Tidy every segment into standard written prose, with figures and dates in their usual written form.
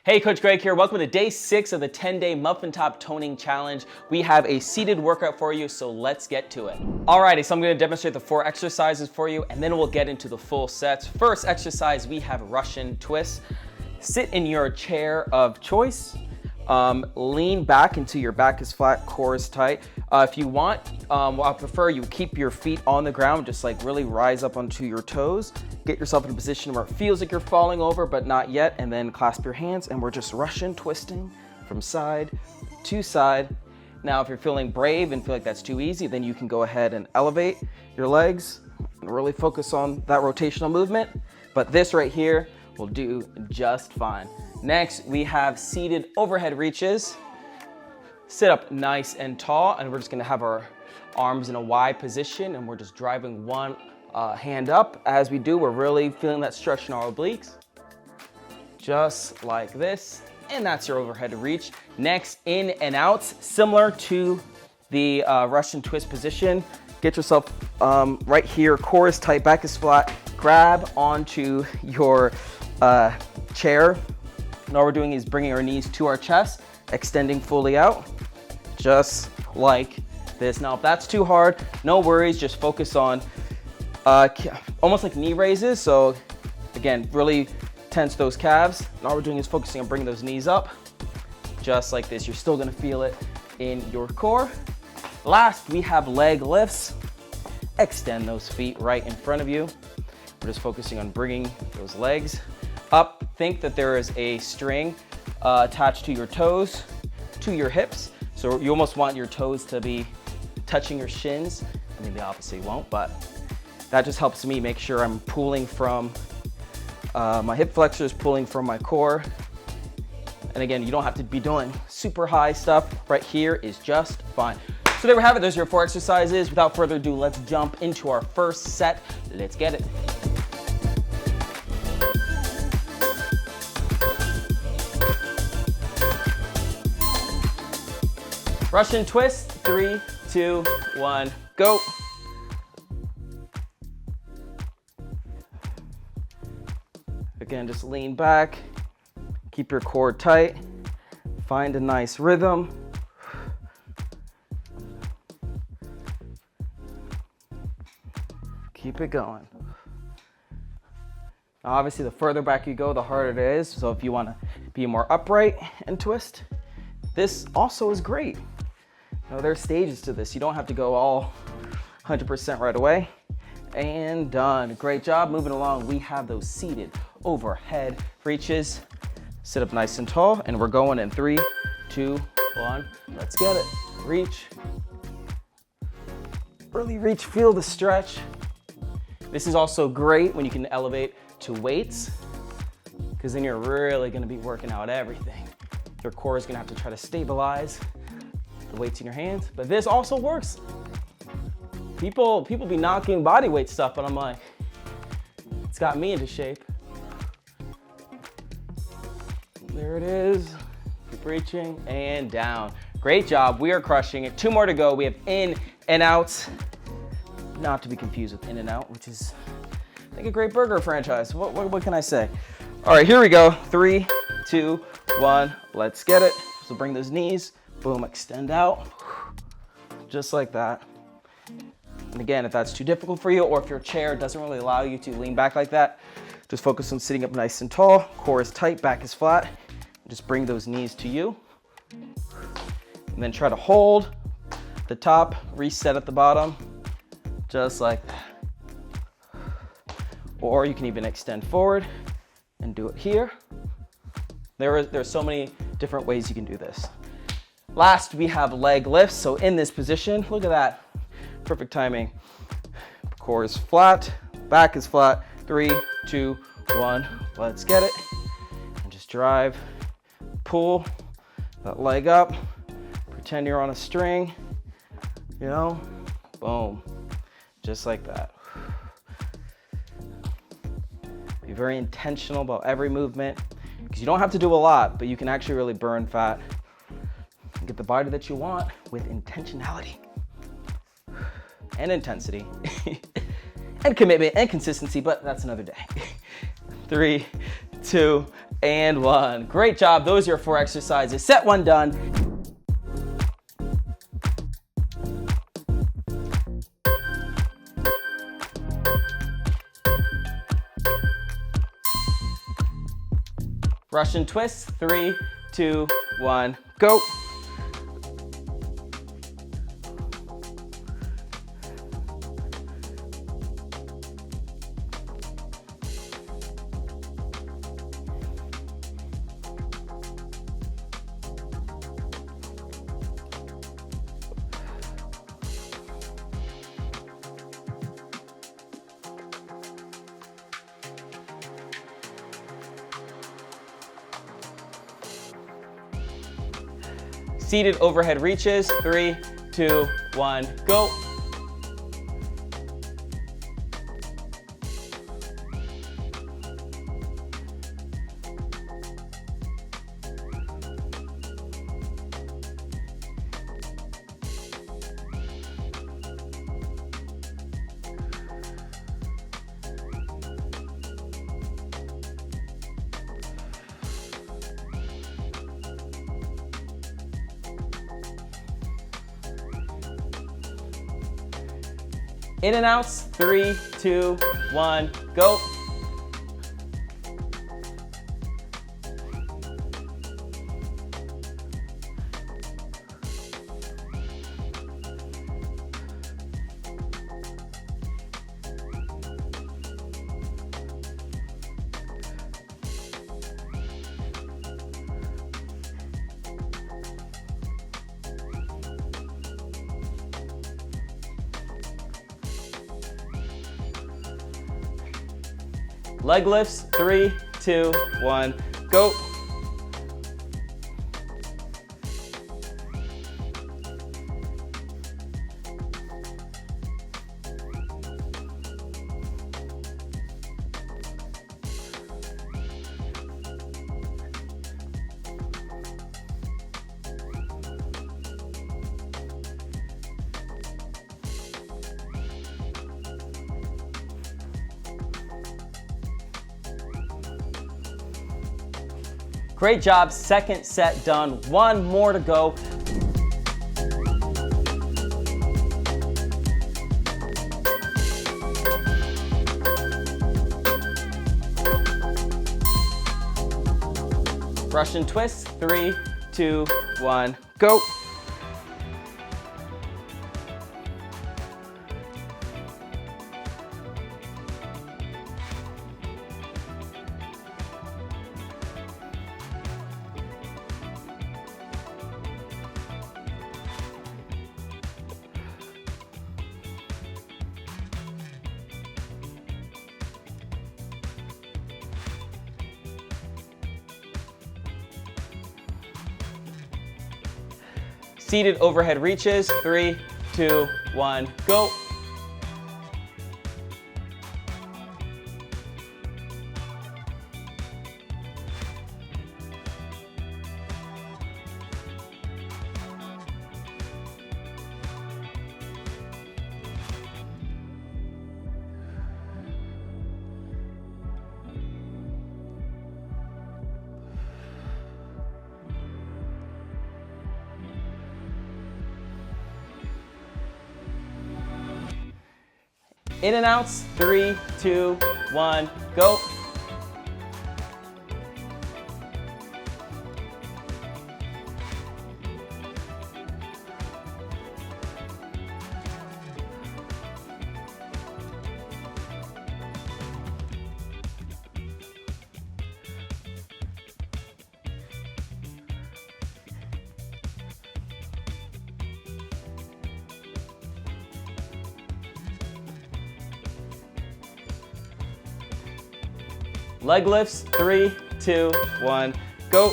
Hey, Coach Greg here. Welcome to day 6 of the 10-day Muffin Top Toning Challenge. We have a seated workout for you, so let's get to it. Alrighty, so I'm gonna demonstrate the 4 exercises for you, and then we'll get into the full sets. First exercise, we have Russian twists. Sit in your chair of choice. Lean back until your back is flat, core is tight. If you want, I prefer you keep your feet on the ground, just like really rise up onto your toes. Get yourself in a position where it feels like you're falling over, but not yet, and then clasp your hands, and we're just Russian twisting from side to side. Now, if you're feeling brave and feel like that's too easy, then you can go ahead and elevate your legs and really focus on that rotational movement. But this right here will do just fine. Next, we have seated overhead reaches. Sit up nice and tall, and we're just gonna have our arms in a Y position, and we're just driving one hand up. As we do, we're really feeling that stretch in our obliques. Just like this, and that's your overhead reach. Next, in and outs, similar to the Russian twist position. Get yourself right here, core is tight, back is flat. Grab onto your chair. And all we're doing is bringing our knees to our chest, extending fully out, just like this. Now, if that's too hard, no worries, just focus on almost like knee raises. So again, really tense those calves. And all we're doing is focusing on bringing those knees up, just like this. You're still gonna feel it in your core. Last, we have leg lifts. Extend those feet right in front of you. We're just focusing on bringing those legs up. Think that there is a string attached to your toes, to your hips. So you almost want your toes to be touching your shins. I mean, the opposite won't, but that just helps me make sure I'm pulling from my hip flexors, pulling from my core. And again, you don't have to be doing super high stuff. Right here is just fine. So there we have it. Those are your 4 exercises. Without further ado, let's jump into our first set. Let's get it. Russian twist, 3, 2, 1, go. Again, just lean back, keep your core tight, find a nice rhythm. Keep it going. Now, obviously, the further back you go, the harder it is. So if you want to be more upright and twist, this also is great. Now, there's stages to this. You don't have to go all 100% right away. And done. Great job. Moving along, we have those seated overhead reaches. Sit up nice and tall, and we're going in 3, 2, 1. Let's get it. Reach. Really reach, feel the stretch. This is also great when you can elevate to weights, because then you're really gonna be working out everything. Your core is gonna have to try to stabilize the weights in your hands, but this also works. People be knocking body weight stuff, but I'm like, it's got me into shape. There it is. Keep reaching and down. Great job. We are crushing it. 2 more to go. We have in and outs, not to be confused with In and Out, which is like a great burger franchise. What can I say? All right, here we go. 3, 2, 1. Let's get it. So bring those knees. Boom, extend out, just like that. And again, if that's too difficult for you, or if your chair doesn't really allow you to lean back like that, just focus on sitting up nice and tall, core is tight, back is flat. Just bring those knees to you. And then try to hold the top, reset at the bottom, just like that. Or you can even extend forward and do it here. There's so many different ways you can do this. Last, we have leg lifts. So in this position, look at that. Perfect timing. Core is flat, back is flat. 3, 2, 1, let's get it. And just drive, pull that leg up. Pretend you're on a string, you know, boom, just like that. Be very intentional about every movement, because you don't have to do a lot, but you can actually really burn fat. Get the body that you want with intentionality and intensity. and commitment and consistency, but that's another day. 3, 2, and 1. Great job. Those are your 4 exercises. Set 1 done. Russian twist. 3, 2, 1, go. Seated overhead reaches. 3, 2, 1, go. In and outs. 3, 2, 1, go. Leg lifts. 3, 2, 1, go. Great job, second set done. 1 more to go. Russian twist. 3, 2, 1, go. Seated overhead reaches. 3, 2, 1, go. In and outs. 3, 2, 1, go. Leg lifts. 3, 2, 1, go.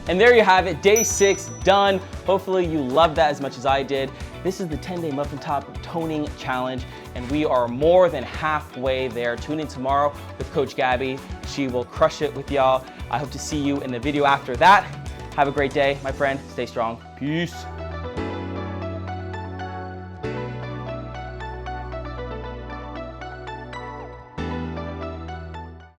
And there you have it, day 6 done. Hopefully you loved that as much as I did. This is the 10-day Muffin Top Toning Challenge, and we are more than halfway there. Tune in tomorrow with Coach Gabby. She will crush it with y'all. I hope to see you in the video after that. Have a great day, my friend. Stay strong. Peace.